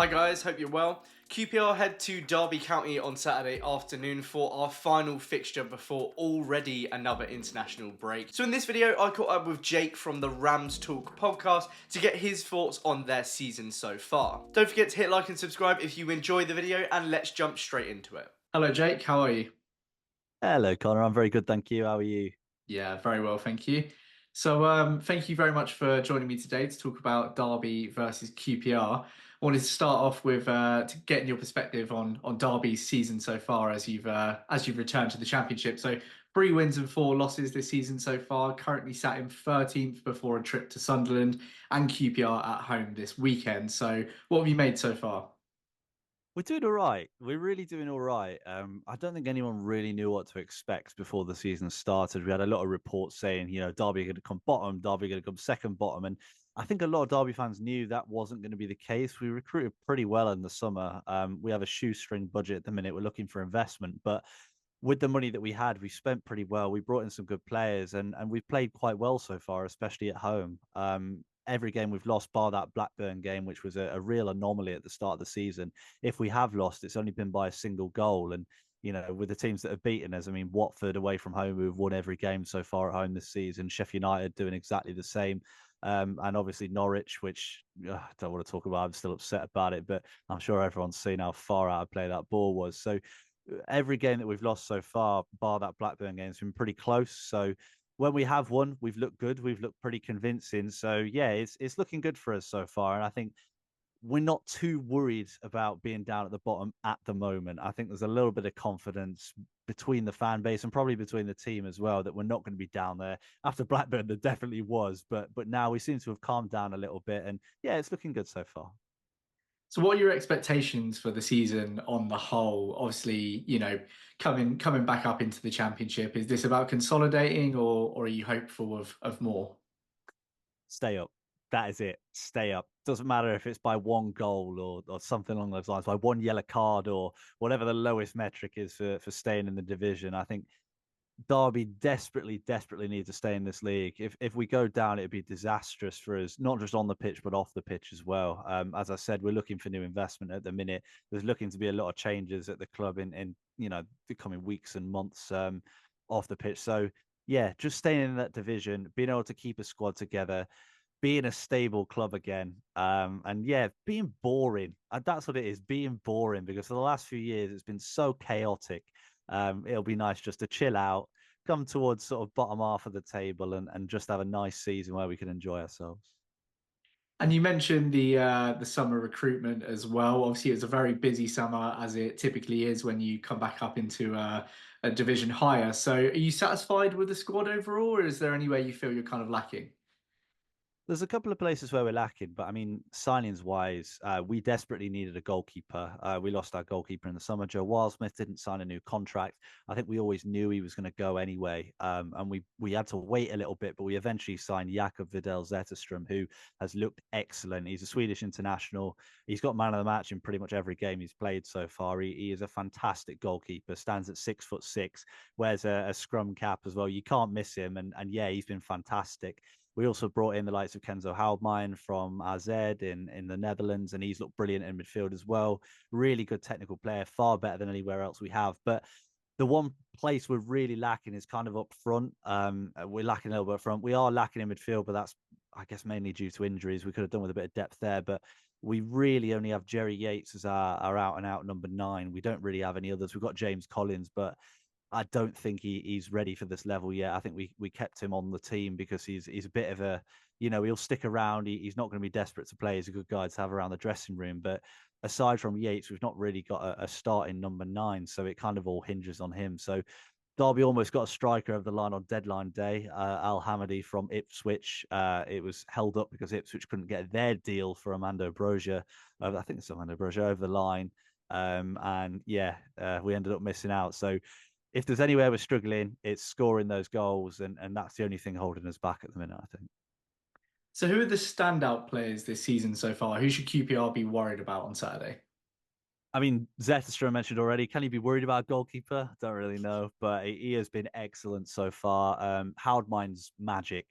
Hi guys, hope you're well. QPR head to Derby County on Saturday afternoon for our final fixture before already another international break. So in this video, I caught up with Jake from the Rams Talk podcast to get his thoughts on their season so far. Don't forget to hit like and subscribe if you enjoyed the video, and let's jump straight into it. Hello Jake, how are you? Hello, Connor. I'm very good, thank you. How are you? Yeah, very well, thank you. So, thank you very much for joining me today to talk about Derby versus QPR. I wanted to start off with to getting your perspective on Derby's season so far as you've returned to the Championship. So, 3 wins and 4 losses this season so far. Currently sat in 13th before a trip to Sunderland and QPR at home this weekend. So, what have you made so far? We're doing all right. We're really doing all right. I don't think anyone really knew what to expect before the season started. We had a lot of reports saying, Derby are going to come bottom, Derby are going to come second bottom. And I think a lot of Derby fans knew that wasn't going to be the case. We recruited pretty well in the summer. We have a shoestring budget at the minute. We're looking for investment. But with the money that we had, we spent pretty well. We brought in some good players and we've played quite well so far, especially at home. Every game we've lost, bar that Blackburn game, which was a real anomaly at the start of the season. If we have lost, it's only been by a single goal. And, with the teams that have beaten us, I mean, Watford away from home, who've won every game so far at home this season, Sheffield United doing exactly the same. And obviously Norwich, which I don't want to talk about. I'm still upset about it, but I'm sure everyone's seen how far out of play that ball was. So every game that we've lost so far, bar that Blackburn game, has been pretty close. So when we have won, we've looked good. We've looked pretty convincing. So yeah, it's looking good for us so far. And I think we're not too worried about being down at the bottom at the moment. I think there's a little bit of confidence between the fan base and probably between the team as well that we're not going to be down there. After Blackburn, there definitely was, but now we seem to have calmed down a little bit, and yeah, it's looking good so far. So what are your expectations for the season on the whole? Obviously, coming back up into the Championship, is this about consolidating or are you hopeful of more? Stay up. That is it. Stay up. Doesn't matter if it's by one goal or something along those lines, by one yellow card or whatever the lowest metric is for staying in the division. I think Derby desperately, desperately need to stay in this league. If we go down, it'd be disastrous for us, not just on the pitch but off the pitch as well. As I said, we're looking for new investment at the minute. There's looking to be a lot of changes at the club in the coming weeks and months off the pitch. So yeah, just staying in that division, being able to keep a squad together, being a stable club again, and yeah, being boring. That's what it is, being boring. Because for the last few years, it's been so chaotic. It'll be nice just to chill out, come towards sort of bottom half of the table, and just have a nice season where we can enjoy ourselves. And you mentioned the summer recruitment as well. Obviously, it was a very busy summer, as it typically is when you come back up into a division higher. So, are you satisfied with the squad overall, or is there anywhere you feel you're kind of lacking? There's a couple of places where we're lacking, but I mean, signings wise, we desperately needed a goalkeeper. We lost our goalkeeper in the summer. Joe Wildsmith didn't sign a new contract. I think we always knew he was going to go anyway, and we had to wait a little bit, but we eventually signed Jakob Vidal Zetterstrom, who has looked excellent. He's a Swedish international. He's got man of the match in pretty much every game he's played so far. He is a fantastic goalkeeper. Stands at 6'6", wears a scrum cap as well. You can't miss him, and yeah, he's been fantastic. We also brought in the likes of Kenzo Houdmine from AZ in the Netherlands, and he's looked brilliant in midfield as well. Really good technical player, far better than anywhere else we have. But the one place we're really lacking is kind of up front. We're lacking a little bit up front. We are lacking in midfield, but that's, I guess, mainly due to injuries. We could have done with a bit of depth there, but we really only have Jerry Yates as our out and out number 9. We don't really have any others. We've got James Collins, but I don't think he's ready for this level yet. I think we kept him on the team because he's a bit of a, he'll stick around. He's not going to be desperate to play. He's a good guy to have around the dressing room. But aside from Yates, we've not really got a starting number 9, so it kind of all hinges on him. So Derby almost got a striker over the line on deadline day, Al Hamadi from Ipswich. It was held up because Ipswich couldn't get their deal for Armando Broja. I think it's Armando Broja over the line. And yeah, we ended up missing out. So if there's anywhere we're struggling, it's scoring those goals, and that's the only thing holding us back at the minute, I think. So, who are the standout players this season so far? Who should QPR be worried about on Saturday? I mean, Zetterstrom mentioned already. Can he be worried about goalkeeper? Don't really know, but he has been excellent so far. Houdmine's magic.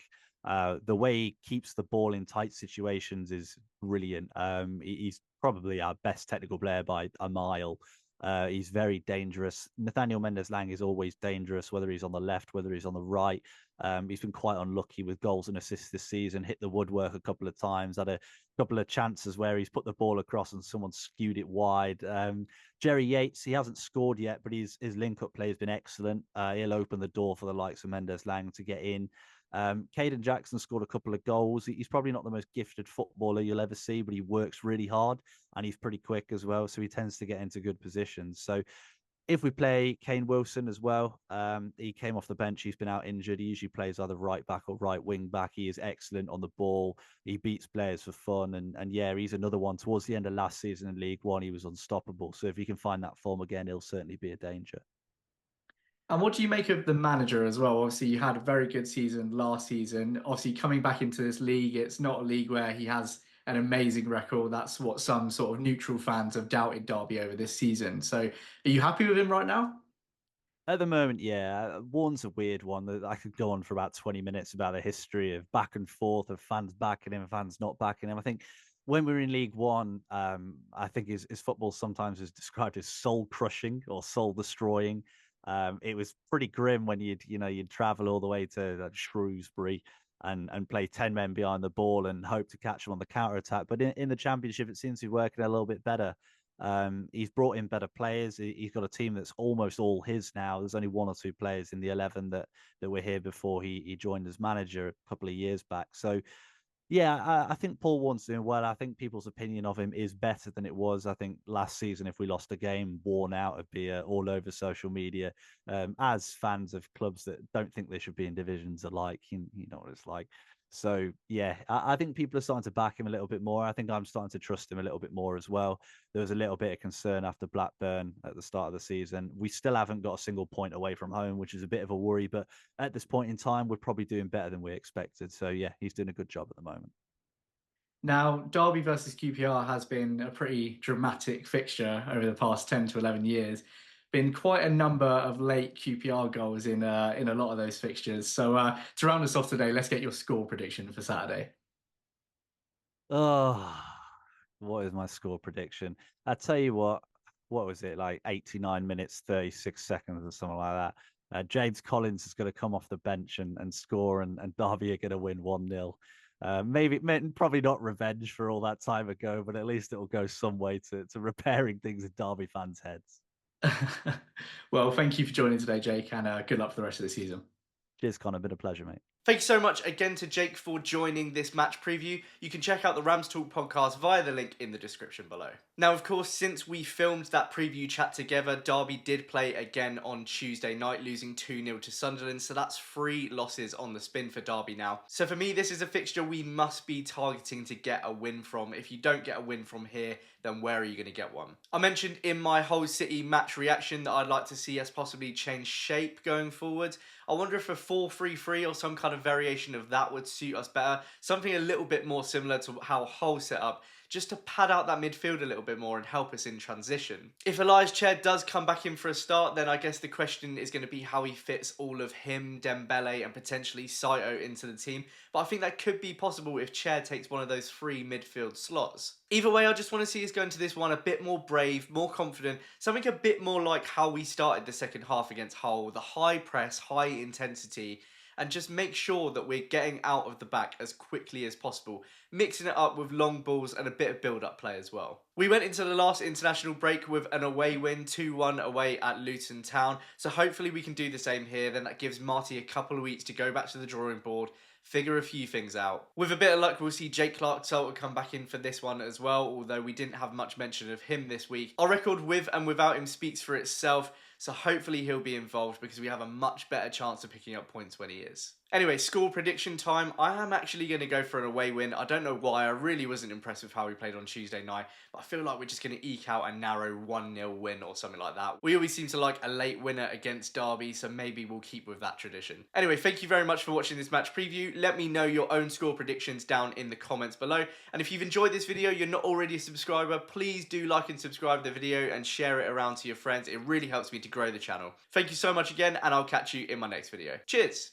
The way he keeps the ball in tight situations is brilliant. He's probably our best technical player by a mile. He's very dangerous. Nathaniel Mendes-Lang is always dangerous, whether he's on the left, whether he's on the right. He's been quite unlucky with goals and assists this season, hit the woodwork a couple of times, had a couple of chances where he's put the ball across and someone skewed it wide. Jerry Yates, he hasn't scored yet, but his link-up play has been excellent. He'll open the door for the likes of Mendes-Lang to get in. Caden Jackson scored a couple of goals. He's probably not the most gifted footballer you'll ever see, but he works really hard and he's pretty quick as well. So he tends to get into good positions. So if we play Kane Wilson as well, he came off the bench. He's been out injured. He usually plays either right back or right wing back. He is excellent on the ball. He beats players for fun. And yeah, he's another one. Towards the end of last season in League One, he was unstoppable. So if he can find that form again, he'll certainly be a danger. And what do you make of the manager as well? Obviously, you had a very good season last season. Obviously, coming back into this league, it's not a league where he has an amazing record. That's what some sort of neutral fans have doubted Derby over this season. So, are you happy with him right now? At the moment, yeah, one's a weird one that I could go on for about 20 minutes about the history of back and forth of fans backing him, fans not backing him. I think when we were in League One, I think his football sometimes is described as soul crushing or soul destroying. It was pretty grim when you'd travel all the way to Shrewsbury and play 10 men behind the ball and hope to catch them on the counter attack. But in the Championship, it seems to be working a little bit better. He's brought in better players. He's got a team that's almost all his now. There's only one or two players in the 11 that were here before he joined as manager a couple of years back. So yeah, I think Paul Warne's doing well. I think people's opinion of him is better than it was. I think last season, if we lost a game, worn out would be all over social media. As fans of clubs that don't think they should be in divisions alike, you know what it's like. So yeah, I think people are starting to back him a little bit more. I think I'm starting to trust him a little bit more as well. There was a little bit of concern after Blackburn at the start of the season. We still haven't got a single point away from home, which is a bit of a worry. But at this point in time, we're probably doing better than we expected. So yeah, he's doing a good job at the moment. Now, Derby versus QPR has been a pretty dramatic fixture over the past 10 to 11 years. Been quite a number of late QPR goals in a lot of those fixtures. So, to round us off today, let's get your score prediction for Saturday. Oh, what is my score prediction? I tell you what was it like 89 minutes, 36 seconds or something like that. James Collins is going to come off the bench and score, and Derby are going to win 1-0. Probably not revenge for all that time ago, but at least it will go some way to repairing things in Derby fans' heads. Well, thank you for joining today, Jake, and good luck for the rest of the season. Cheers, Connor. Been a pleasure, mate. Thank you so much again to Jake for joining this match preview. You can check out the Rams Talk podcast via the link in the description below. Now, of course, since we filmed that preview chat together, Derby did play again on Tuesday night, losing 2-0 to Sunderland, so that's 3 losses on the spin for Derby now. So for me, this is a fixture we must be targeting to get a win from. If you don't get a win from here, then where are you going to get one? I mentioned in my Hull City match reaction that I'd like to see us possibly change shape going forward. I wonder if a 4-3-3 or some kind of variation of that would suit us better. Something a little bit more similar to how Hull set up, just to pad out that midfield a little bit more and help us in transition. If Elias Chair does come back in for a start, then I guess the question is going to be how he fits all of him, Dembele and potentially Saito into the team. But I think that could be possible if Chair takes one of those 3 midfield slots. Either way, I just want to see us go into this one a bit more brave, more confident, something a bit more like how we started the second half against Hull, the high press, high intensity, and just make sure that we're getting out of the back as quickly as possible, mixing it up with long balls and a bit of build-up play as well. We went into the last international break with an away win, 2-1 away at Luton Town, so hopefully we can do the same here. Then that gives Marty a couple of weeks to go back to the drawing board, figure a few things out. With a bit of luck, we'll see Jake Clark-Salter come back in for this one as well, although we didn't have much mention of him this week. Our record with and without him speaks for itself, so hopefully he'll be involved because we have a much better chance of picking up points when he is. Anyway, score prediction time. I am actually going to go for an away win. I don't know why. I really wasn't impressed with how we played on Tuesday night, but I feel like we're just going to eke out a narrow 1-0 win or something like that. We always seem to like a late winner against Derby, so maybe we'll keep with that tradition. Anyway, thank you very much for watching this match preview. Let me know your own score predictions down in the comments below. And if you've enjoyed this video, you're not already a subscriber, please do like and subscribe the video and share it around to your friends. It really helps me to grow the channel. Thank you so much again, and I'll catch you in my next video. Cheers!